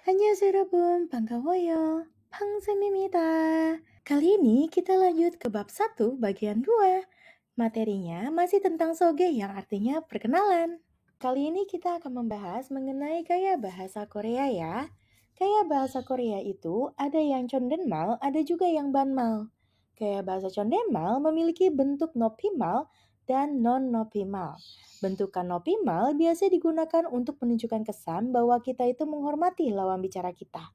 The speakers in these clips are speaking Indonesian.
안녕하세요 여러분, 반가워요. 팡쌤입니다. Kali ini kita lanjut ke bab 1 bagian 2. Materinya masih tentang soge yang artinya perkenalan. Kali ini kita akan membahas mengenai gaya bahasa Korea ya. Gaya bahasa Korea itu ada yang chondenmal, ada juga yang banmal. Gaya bahasa chondenmal memiliki bentuk nopimal dan non-nopimal. Bentuk nopimal biasa digunakan untuk menunjukkan kesan bahwa kita itu menghormati lawan bicara kita.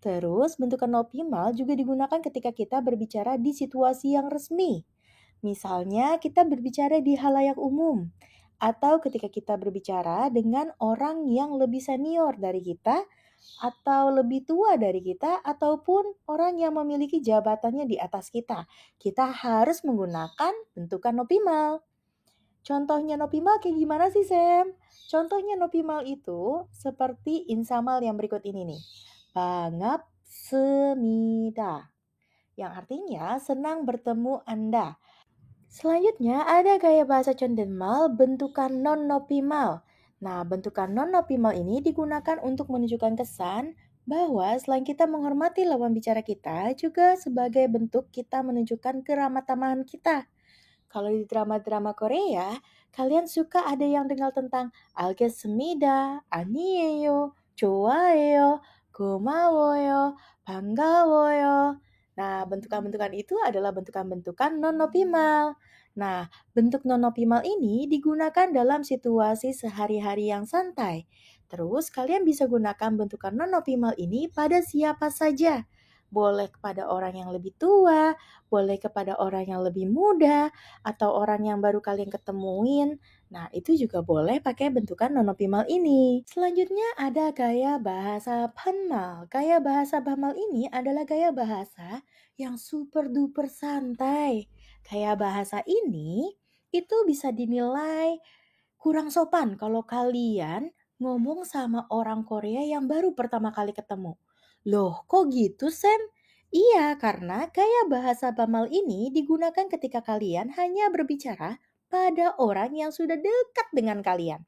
Terus, bentuk nopimal juga digunakan ketika kita berbicara di situasi yang resmi. Misalnya, kita berbicara di halayak umum, atau ketika kita berbicara dengan orang yang lebih senior dari kita, atau lebih tua dari kita, ataupun orang yang memiliki jabatannya di atas kita. Kita harus menggunakan bentukan nopimal. Contohnya nopimal kayak gimana sih, Sam? Contohnya nopimal itu seperti insamal yang berikut ini nih. Ban갑습니다. Yang artinya senang bertemu Anda. Selanjutnya ada gaya bahasa condenmal bentukan non-nopimal. Nah, bentukan non-nopimal ini digunakan untuk menunjukkan kesan bahwa selain kita menghormati lawan bicara kita, juga sebagai bentuk kita menunjukkan keramah tamahan kita. Kalau di drama-drama Korea, kalian suka ada yang dengar tentang 알겠습니다, 아니에요, 좋아해요, 고마워요, 반가워요. Nah, bentukan-bentukan itu adalah bentukan-bentukan non-nopimal. Nah, bentuk non-nopimal ini digunakan dalam situasi sehari-hari yang santai. Terus, kalian bisa gunakan bentukan non-nopimal ini pada siapa saja. Boleh kepada orang yang lebih tua, boleh kepada orang yang lebih muda, atau orang yang baru kalian ketemuin. Nah, itu juga boleh pakai bentukan nonopimal ini. Selanjutnya ada gaya bahasa Panmal. Gaya bahasa Panmal ini adalah gaya bahasa yang super duper santai. Gaya bahasa ini itu bisa dinilai kurang sopan kalau kalian ngomong sama orang Korea yang baru pertama kali ketemu. Loh, kok gitu, Sam? Iya, karena gaya bahasa Bamal ini digunakan ketika kalian hanya berbicara pada orang yang sudah dekat dengan kalian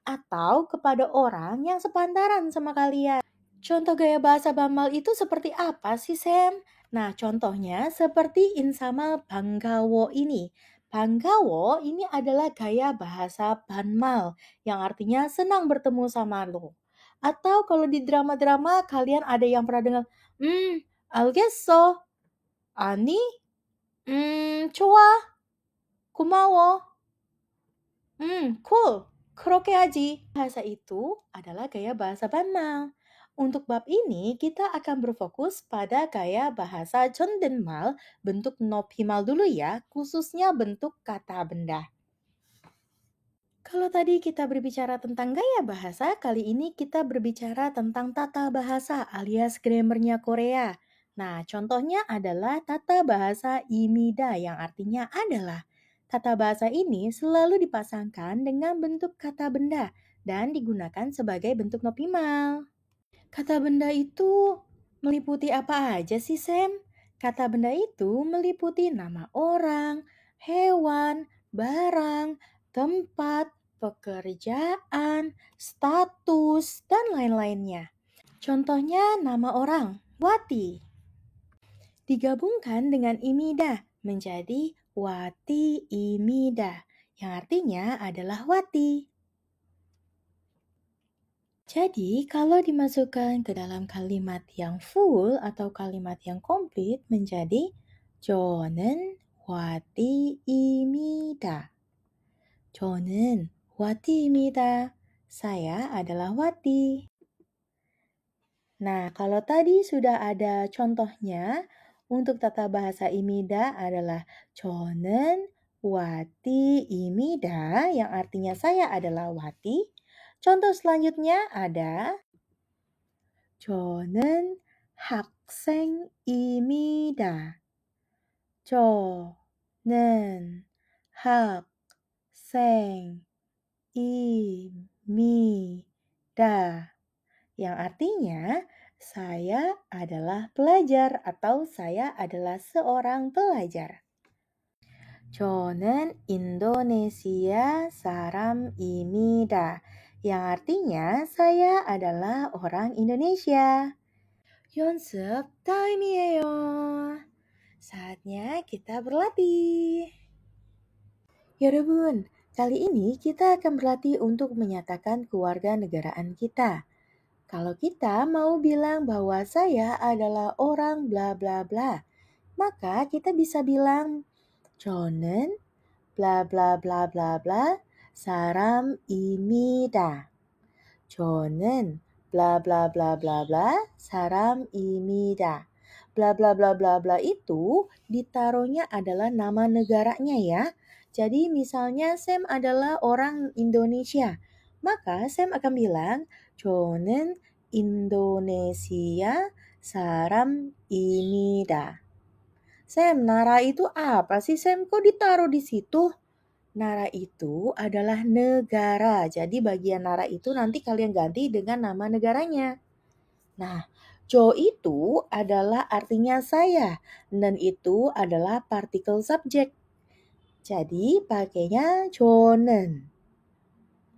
atau kepada orang yang sepantaran sama kalian. Contoh gaya bahasa Bamal itu seperti apa sih, Sam? Nah, contohnya seperti insamal Banggawo ini. Banggawo ini adalah gaya bahasa Banmal yang artinya senang bertemu sama lo. Atau kalau di drama-drama kalian ada yang pernah dengar, 알겠어. 아니, 좋아. 고마워. Cool. 그렇게 하지. Bahasa itu adalah gaya bahasa Banmal. Untuk bab ini, kita akan berfokus pada gaya bahasa Jondenmal bentuk nopimal dulu ya, khususnya bentuk kata benda. Kalau tadi kita berbicara tentang gaya bahasa, kali ini kita berbicara tentang tata bahasa alias grammarnya Korea. Nah, contohnya adalah tata bahasa Imida yang artinya adalah. Tata bahasa ini selalu dipasangkan dengan bentuk kata benda dan digunakan sebagai bentuk nopimal. Kata benda itu meliputi apa aja sih, Sam? Kata benda itu meliputi nama orang, hewan, barang, tempat, pekerjaan, status, dan lain-lainnya. Contohnya nama orang, Wati, digabungkan dengan Imida menjadi Wati Imida, yang artinya adalah Wati. Jadi, kalau dimasukkan ke dalam kalimat yang full atau kalimat yang komplit menjadi 저는 와티입니다. 저는 와티입니다. Saya adalah Wati. Nah, kalau tadi sudah ada contohnya, untuk tata bahasa Imida adalah 저는 와티입니다, yang artinya saya adalah Wati. Contoh selanjutnya ada 저는 학생입니다. 저는 학생입니다. Yang artinya saya adalah pelajar atau saya adalah seorang pelajar. 저는 인도네시아 사람입니다. yang artinya saya adalah orang Indonesia. 연습 타임이에요. Saatnya kita berlatih. 여러분, kali ini kita akan berlatih untuk menyatakan kewarganegaraan kita. Kalau kita mau bilang bahwa saya adalah orang bla bla bla, maka kita bisa bilang 저는 bla bla bla bla bla 사람입니다. 저는 bla bla bla bla bla 사람입니다. Bla bla bla bla bla itu ditaruhnya adalah nama negaranya ya. Jadi misalnya Sam adalah orang Indonesia, maka Sam akan bilang 저는 인도네시아 사람입니다. Sam, Nara itu apa sih Sam? Kok ditaruh di situ? Nara itu adalah negara. Jadi bagian Nara itu nanti kalian ganti dengan nama negaranya. Nah, Jo itu adalah artinya saya. Dan itu adalah partikel subjek. Jadi pakainya jonen.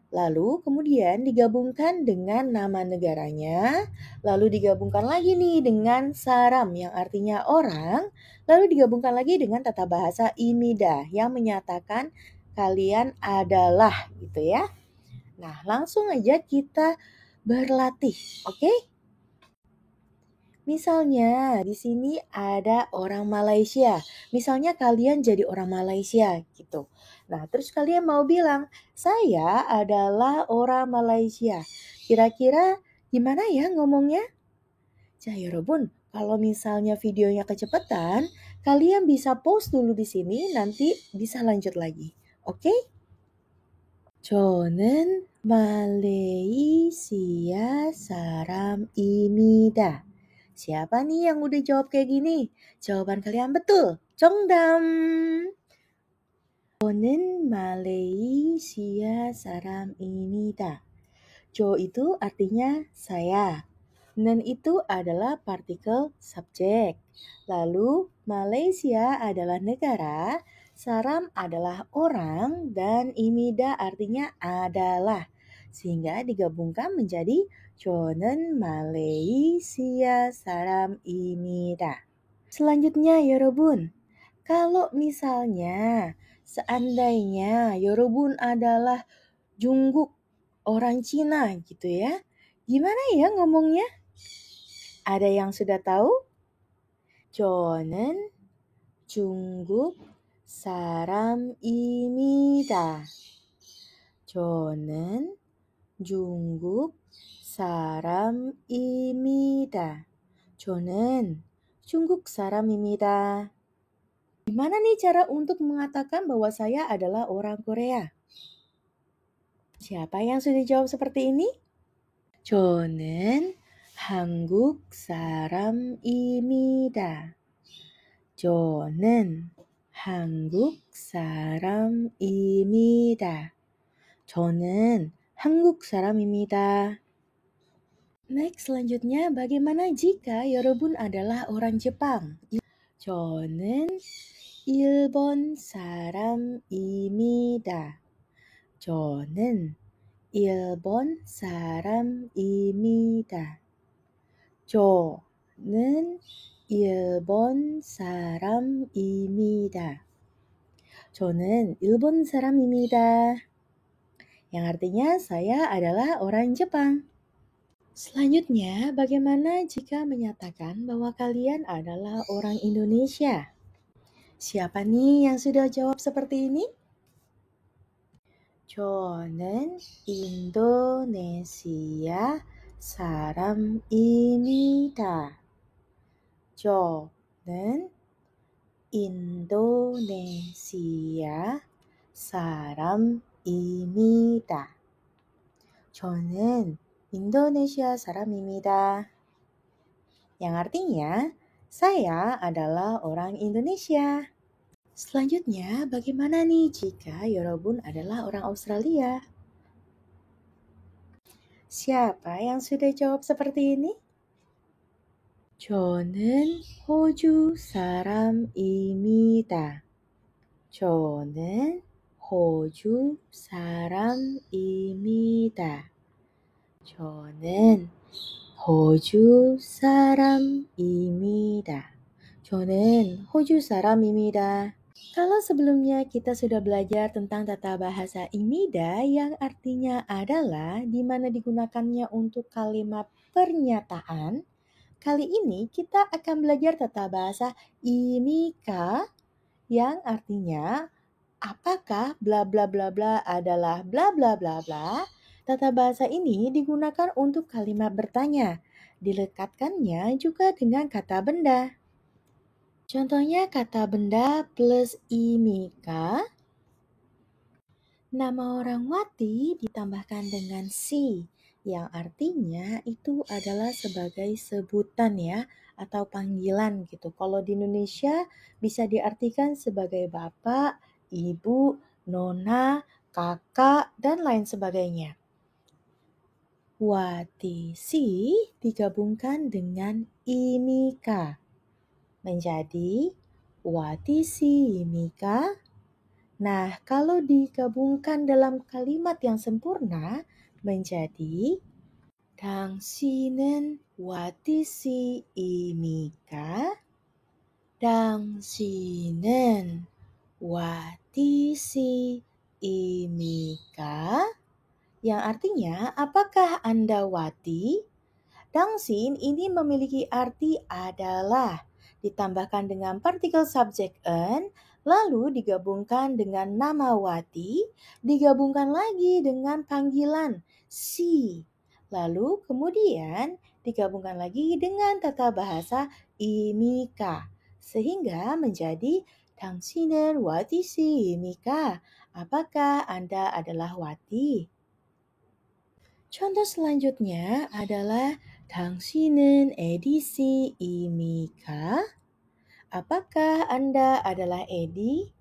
Lalu kemudian digabungkan dengan nama negaranya. Lalu digabungkan lagi nih dengan saram yang artinya orang. Lalu digabungkan lagi dengan tata bahasa imida yang menyatakan kalian adalah gitu ya. Nah, langsung aja kita berlatih, oke? Misalnya di sini ada orang Malaysia. Misalnya kalian jadi orang Malaysia gitu. Nah, terus kalian mau bilang, "Saya adalah orang Malaysia." Kira-kira gimana ya ngomongnya? 자, 여러분, kalau misalnya videonya kecepatan, kalian bisa pause dulu di sini, nanti bisa lanjut lagi. Oke? 저는 말레이시아 사람입니다. Siapa nih yang udah jawab kayak gini? Jawaban kalian betul. 정답. 저는 말레이시아 사람입니다. Jo itu artinya saya. Nen itu adalah partikel subjek. Lalu Malaysia adalah negara, saram adalah orang, dan imida artinya adalah. Sehingga digabungkan menjadi 저는 Malaysia 사람입니다. Selanjutnya 여러분, kalau misalnya seandainya 여러분 adalah Jungkook, orang Cina gitu ya. Gimana ya ngomongnya? Ada yang sudah tahu? 저는 중국 사람입니다. 저는 중국 사람입니다. 저는 중국 사람입니다. Gimana nih cara untuk mengatakan bahwa saya adalah orang Korea? Siapa yang sudah jawab seperti ini? 저는 한국 사람입니다. 저는 한국 사람입니다. 저는 한국 사람입니다. Next, selanjutnya bagaimana jika 여러분 adalah orang Jepang? 저는 일본 사람입니다. 저는 일본 사람입니다. 저는 일본 사람입니다. 저는 일본 사람입니다. Yang artinya saya adalah orang Jepang. Selanjutnya, bagaimana jika menyatakan bahwa kalian adalah orang Indonesia? Siapa nih yang sudah jawab seperti ini? 저는 인도네시아 사람입니다. 저는 인도네시아 사람입니다. 저는 인도네시아 사람입니다. Yang artinya, saya adalah orang Indonesia. Selanjutnya, bagaimana nih jika 여러분 adalah orang Australia? Siapa yang sudah jawab seperti ini? 저는 호주 사람입니다. 저는 호주 사람입니다. 저는 호주 사람입니다. 저는 호주 사람입니다. Kalau sebelumnya kita sudah belajar tentang tata bahasa imida yang artinya adalah di mana digunakannya untuk kalimat pernyataan, kali ini kita akan belajar tata bahasa imika yang artinya apakah bla bla bla bla adalah bla bla bla bla. Tata bahasa ini digunakan untuk kalimat bertanya. Dilekatkannya juga dengan kata benda. Contohnya kata benda plus imika. Nama orang Wati ditambahkan dengan si, yang artinya itu adalah sebagai sebutan ya, atau panggilan gitu. Kalau di Indonesia bisa diartikan sebagai bapak, ibu, nona, kakak, dan lain sebagainya. Wati si digabungkan dengan imika menjadi Wati si imika. Nah, kalau digabungkan dalam kalimat yang sempurna menjadi 당신은 와티시입니까? 당신은 와티시입니까? Yang artinya, apakah Anda wati? Dangsin ini memiliki arti adalah, ditambahkan dengan partikel subjek en, lalu digabungkan dengan nama wati, digabungkan lagi dengan panggilan si, lalu kemudian digabungkan lagi dengan tata bahasa imika, sehingga menjadi 당신은 와티시입니까? Apakah Anda adalah wati? Contoh selanjutnya adalah 당신은 에디씨입니까? Apakah Anda adalah Edi?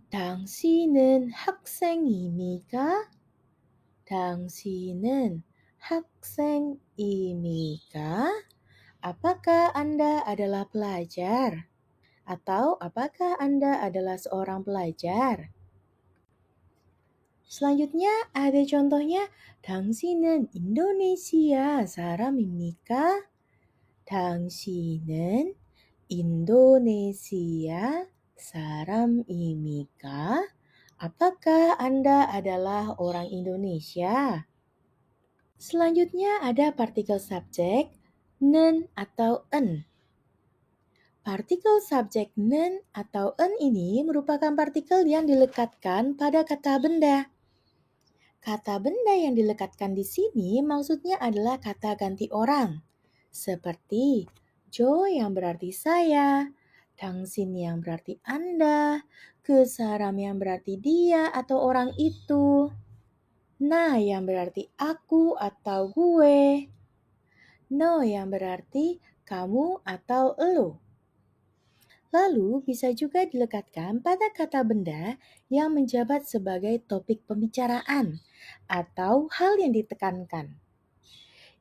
당신은 학생입니까? 당신은 학생입니까? Apakah Anda adalah pelajar? Atau apakah Anda adalah seorang pelajar? Selanjutnya ada contohnya, 당신은 인도네시아 사람입니까? 당신은 인도네시아 사람입니까? Apakah Anda adalah orang Indonesia? Selanjutnya ada partikel subjek nen atau en. Partikel subjek nen atau en ini merupakan partikel yang dilekatkan pada kata benda. Kata benda yang dilekatkan di sini maksudnya adalah kata ganti orang. Seperti Jo yang berarti saya, 당신 yang berarti Anda, 그 사람 yang berarti dia atau orang itu, 나 yang berarti aku atau gue, no yang berarti kamu atau elo. Lalu bisa juga dilekatkan pada kata benda yang menjabat sebagai topik pembicaraan atau hal yang ditekankan.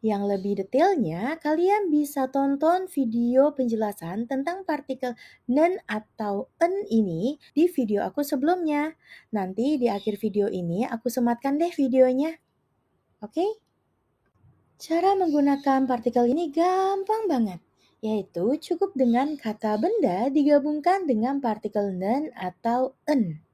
Yang lebih detailnya, kalian bisa tonton video penjelasan tentang partikel nen atau en ini di video aku sebelumnya. Nanti di akhir video ini aku sematkan deh videonya. Oke? Cara menggunakan partikel ini gampang banget. Yaitu cukup dengan kata benda digabungkan dengan partikel nen atau en.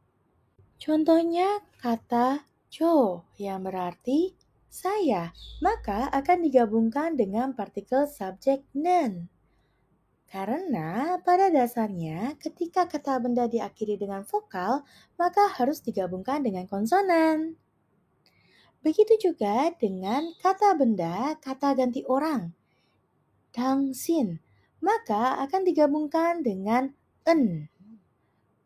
Contohnya kata Jo yang berarti saya, maka akan digabungkan dengan partikel subjek nen. Karena pada dasarnya ketika kata benda diakhiri dengan vokal, maka harus digabungkan dengan konsonan. Begitu juga dengan kata benda, kata ganti orang. 당신, maka akan digabungkan dengan en.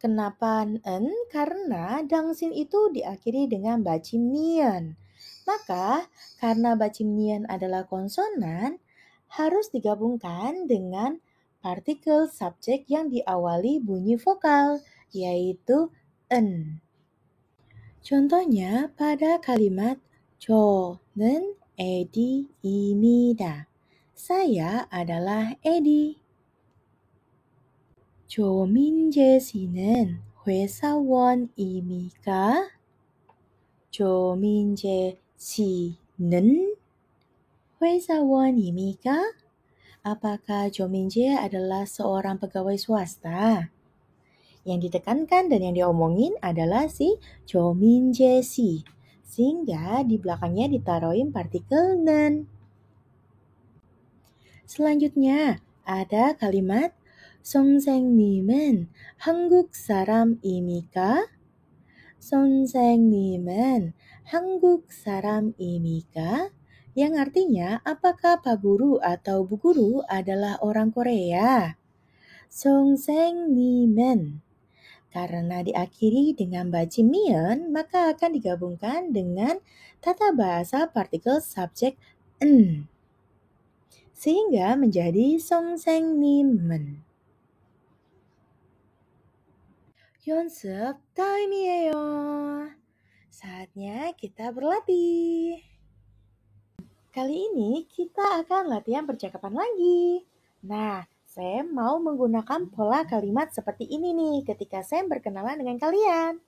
Kenapa en? Karena 당신 itu diakhiri dengan bacimnian. Maka karena bacimnian adalah konsonan, harus digabungkan dengan partikel subjek yang diawali bunyi vokal, yaitu en. Contohnya pada kalimat 저는 에디입니다. Saya adalah Edi. 조민재 씨는 회사원입니까? 조민재 씨는 회사원입니까? Apakah Jominje adalah seorang pegawai swasta? Yang ditekankan dan yang diomongin adalah si Jominje si. Sehingga di belakangnya ditaruhin partikel nen. Selanjutnya ada kalimat 선생님은 한국 사람입니까? 선생님은 한국 사람입니까? Yang artinya, apakah Pak Guru atau Bu Guru adalah orang Korea? 선생님은 karena diakhiri dengan bajimian, maka akan digabungkan dengan tata bahasa partikel subjek en. Sehingga menjadi 선생님은. 연습 타임이에요. Saatnya kita berlatih. Kali ini kita akan latihan percakapan lagi. Nah, Sam mau menggunakan pola kalimat seperti ini nih ketika Sam berkenalan dengan kalian.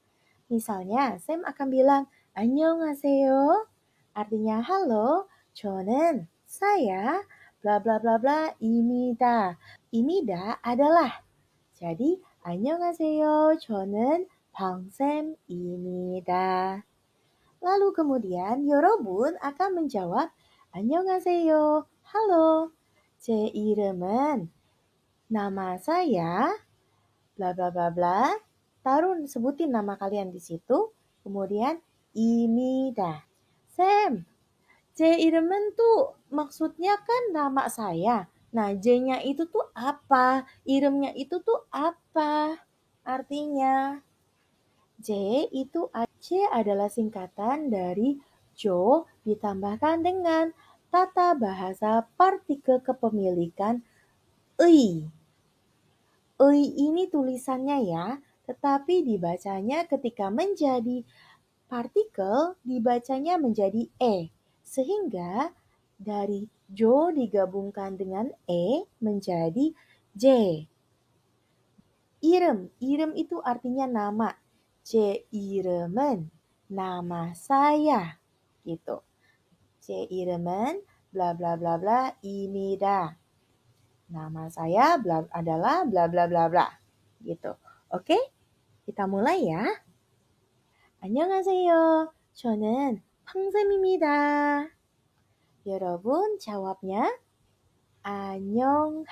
Misalnya, Sam akan bilang, 안녕하세요. Artinya, halo, 저는, saya, bla bla bla bla, 입니다. 입니다 adalah. Jadi, 안녕하세요. 저는 방쌤입니다. Lalu kemudian 여러분 akan menjawab 안녕하세요. Halo. 제 이름은 nama saya bla bla bla bla. Sebutin nama kalian di situ. Kemudian 입니다. Sam, 제 이름은 tuh maksudnya kan nama saya. Nah, J-nya itu tuh apa? Iremnya itu tuh apa? Artinya C adalah singkatan dari Jo ditambahkan dengan tata bahasa partikel kepemilikan ei. Ei ini tulisannya ya, tetapi dibacanya ketika menjadi partikel dibacanya menjadi e. Sehingga dari Jo digabungkan dengan e menjadi J. Irem itu artinya nama. 제 이름은 nama saya gitu. 제 이름은 bla bla bla bla 입니다. Nama saya adalah bla bla bla bla gitu. Oke? Kita mulai ya. 안녕하세요. 저는 팡쌤입니다. 여러분 jawabnya 안녕하세요.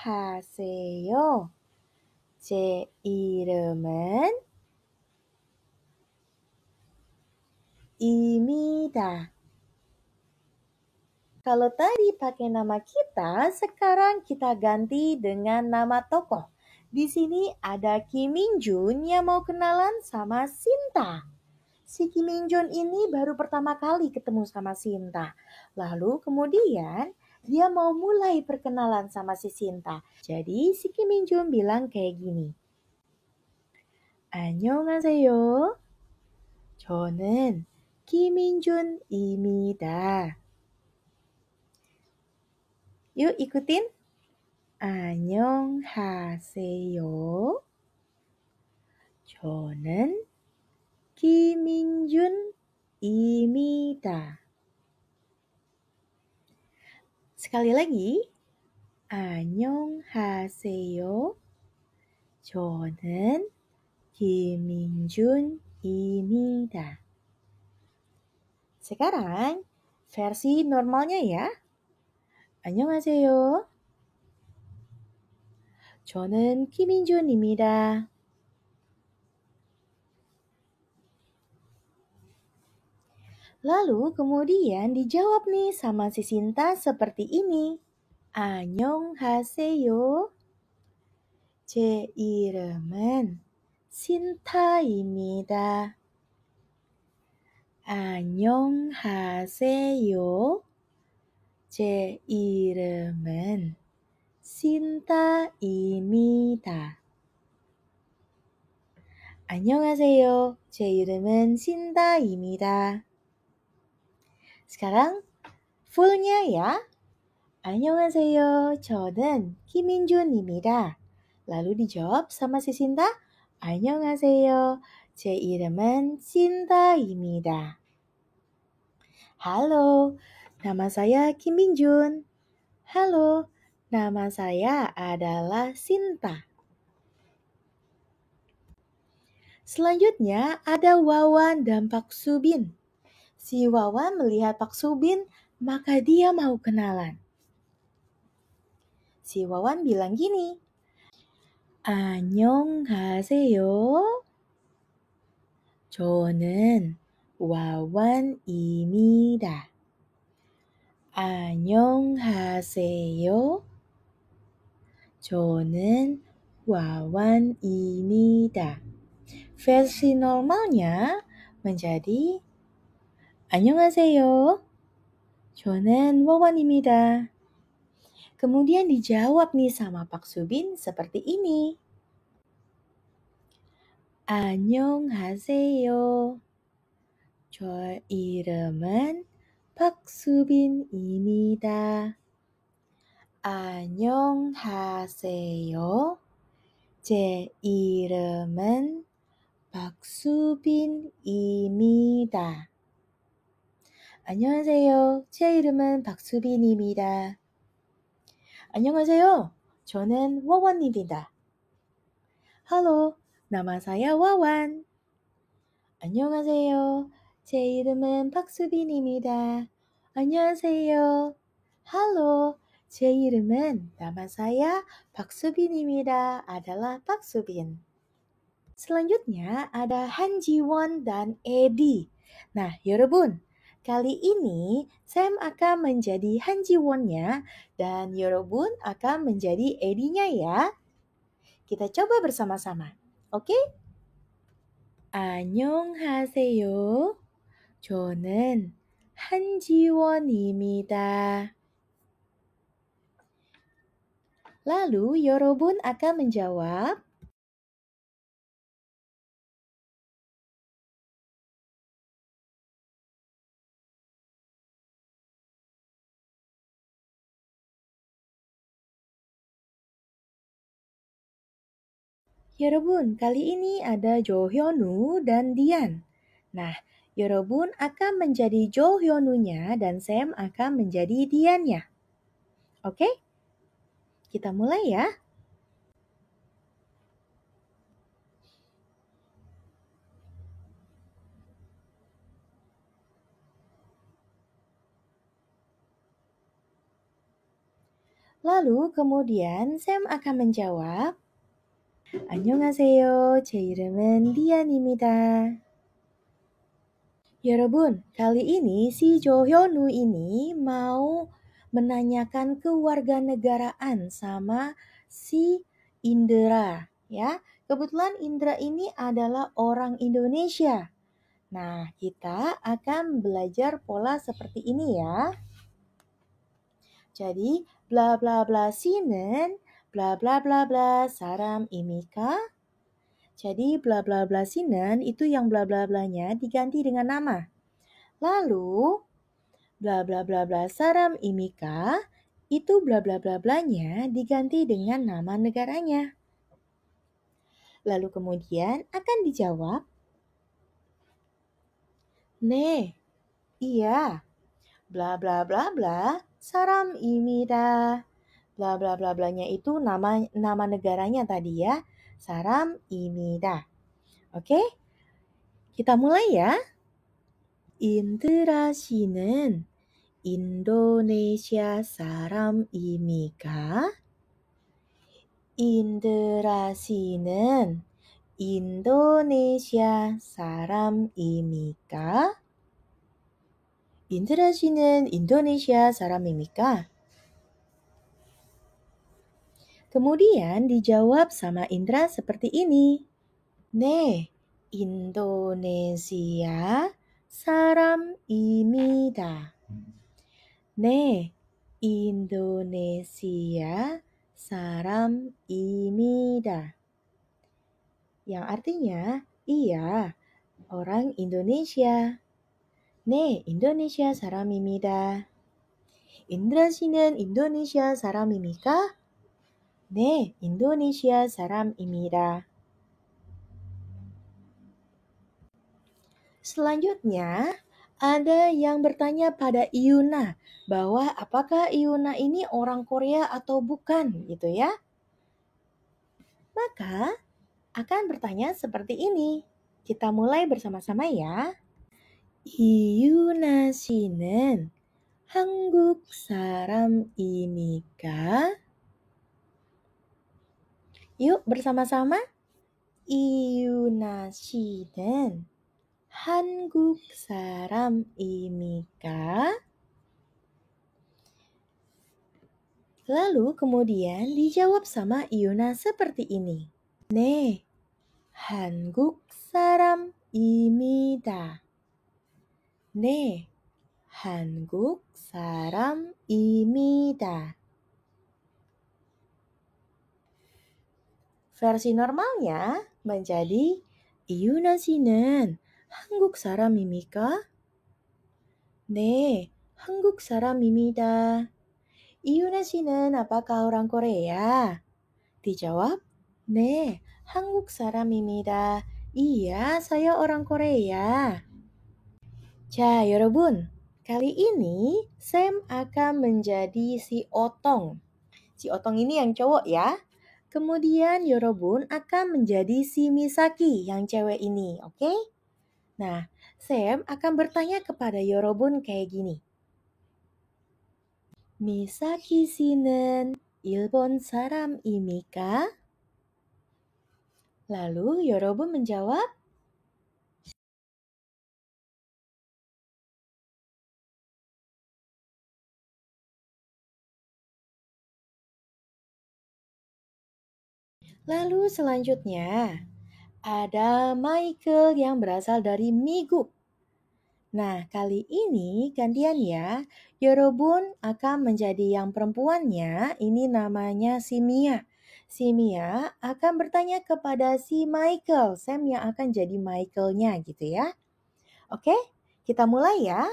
제 이름은 입니다. Kalau tadi pakai nama kita, sekarang kita ganti dengan nama tokoh. Di sini ada Kim Min Jun yang mau kenalan sama Sinta. Si Kim Min Jun ini baru pertama kali ketemu sama Sinta. Lalu kemudian dia mau mulai perkenalan sama si Sinta. Jadi si Kim Min Jun bilang kayak gini. 안녕하세요. 저는 김민준입니다. Yuk ikutin. 안녕하세요. 저는 김민준입니다. Sekali lagi. 안녕하세요. 저는 김민준입니다. Sekarang versi normalnya ya. 안녕하세요. 저는 김민준입니다. Lalu kemudian dijawab nih sama si Sinta seperti ini. 안녕하세요. 제 이름은 신타입니다. 안녕하세요. 제 이름은 신타입니다. 안녕하세요. 제 이름은 신다입니다. Sekarang fullnya ya. 안녕하세요. 저는 김민준입니다. Lalu dijawab sama si Sinta. 안녕하세요. 제 이름은 신다입니다. Halo, nama saya Kim Min Jun. Halo, nama saya adalah Sinta. Selanjutnya ada Wawan dan Pak Subin. Si Wawan melihat Pak Subin, maka dia mau kenalan. Si Wawan bilang gini, 안녕하세요. 저는 와완입니다. 안녕하세요. 저는 와완입니다. Versi normalnya menjadi 안녕하세요. 저는 와완입니다. Kemudian dijawab nih sama Pak Subin seperti ini. 안녕하세요. 저 이름은 박수빈입니다. 안녕하세요. 제 이름은 박수빈입니다. 안녕하세요. 제 이름은 박수빈입니다. 안녕하세요. 저는 와완입니다. Halo, nama saya Wawan. 안녕하세요. 제 이름은 박수빈입니다. 안녕하세요. Halo, 제 이름은 nama saya 박수빈입니다. adalah Pak Subin. Selanjutnya ada Han Ji-won dan Eddie. Nah, 여러분, kali ini Sam akan menjadi Han Ji-won-nya dan 여러분 akan menjadi Eddie-nya ya. Kita coba bersama-sama. Oke? 안녕하세요. 저는 한지원입니다. Lalu 여러분 akan menjawab, 여러분, kali ini ada Jo Hyunwoo dan Dian. Nah, 여러분 akan menjadi Jo Hyunwoo-nya dan Sam akan menjadi Dian-nya. Oke? Kita mulai ya. Lalu kemudian Sam akan menjawab, 안녕하세요. 제 이름은 디안입니다. 여러분, kali ini si Jo Hyunwoo ini mau menanyakan kewarganegaraan sama si Indra, ya. Kebetulan Indra ini adalah orang Indonesia. Nah, kita akan belajar pola seperti ini ya. Jadi, bla bla bla sinen, bla bla bla bla saram입니까? Jadi bla bla bla sinen itu yang bla bla blanya diganti dengan nama. Lalu bla bla bla bla saram입니까? Itu bla bla bla blanya diganti dengan nama negaranya. Lalu kemudian akan dijawab, 네, iya, bla bla bla bla saram입니다. Bla bla bla blanya itu nama negaranya tadi ya. 사람입니다. Oke? Kita mulai ya. 인드라 씨는 인도네시아 사람입니까? 인드라 씨는 인도네시아 사람입니까? 인드라 씨는 인도네시아 사람입니까? Kemudian dijawab sama Indra seperti ini. 네, 인도네시아 사람입니다. 네, 인도네시아 사람입니다. Yang artinya, iya, orang Indonesia. 네, 인도네시아 사람입니다. Indra 씨는 인도네시아 사람입니까? 네, 인도네시아 사람입니다. Selanjutnya, ada yang bertanya pada Iuna bahwa apakah Iuna ini orang Korea atau bukan gitu ya. Maka akan bertanya seperti ini. Kita mulai bersama-sama ya. 이유나 씨는 한국 사람입니까? Yuk bersama-sama. 이유나 씨는 한국 사람입니까? Lalu kemudian dijawab sama Iuna seperti ini. 네, 한국 사람입니다. 네, 한국 사람입니다. Versi normalnya menjadi 이유나 씨는 한국 사람입니까? 네, 한국 사람입니다. 이유나 씨는 apakah orang Korea? Dijawab, 네, 한국 사람입니다. Iya, saya orang Korea. 자, 여러분. Kali ini Sam akan menjadi si Otong. Si Otong ini yang cowok ya. Kemudian Yorobun akan menjadi si Misaki yang cewek ini, oke? Nah, Sam akan bertanya kepada Yorobun kayak gini. Misaki 씨는 일본 사람입니까? Lalu Yorobun menjawab, lalu selanjutnya ada Michael yang berasal dari Miguk. Nah, kali ini gantian ya. Yorobun akan menjadi yang perempuannya. Ini namanya si Mia. Si Mia akan bertanya kepada si Michael. Sam yang akan jadi Michaelnya gitu ya. Oke, kita mulai ya.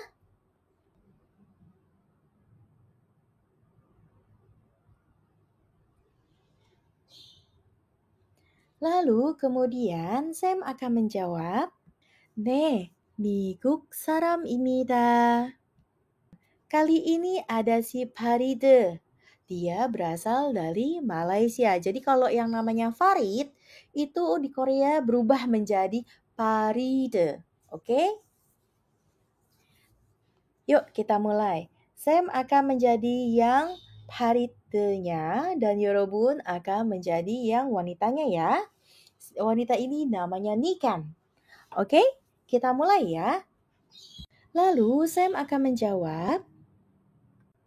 Lalu kemudian Sam akan menjawab, 네, 미국 사람입니다. Kali ini ada si Faride. Dia berasal dari Malaysia. Jadi kalau yang namanya Farid itu di Korea berubah menjadi Faride. Oke? Yuk kita mulai. Sam akan menjadi yang Faridenya dan Yorobun akan menjadi yang wanitanya ya. Wanita ini namanya Nikan. Oke? Kita mulai ya. Lalu Sam akan menjawab,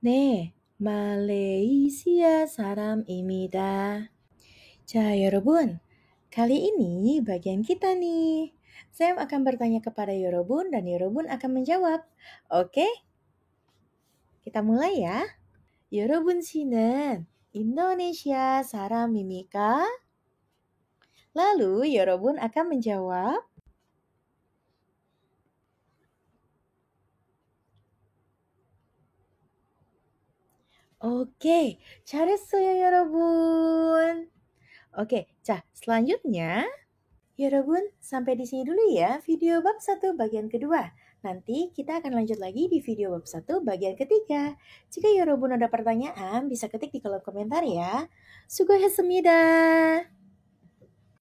네, 말레이시아 사람입니다. 자, 여러분. Kali ini bagian kita nih. Sam akan bertanya kepada Yorobun dan Yorobun akan menjawab. Oke? Kita mulai ya. Yorobun 씨는 인도네시아 사람입니까? Lalu Yorobun akan menjawab, 오케이, 잘했어요, 여러분. Oke, selanjutnya, 여러분, sampai di sini dulu ya video bab 1 bagian kedua. Nanti kita akan lanjut lagi di video bab 1 bagian ketiga. Jika 여러분 ada pertanyaan, bisa ketik di kolom komentar ya. 수고했습니다.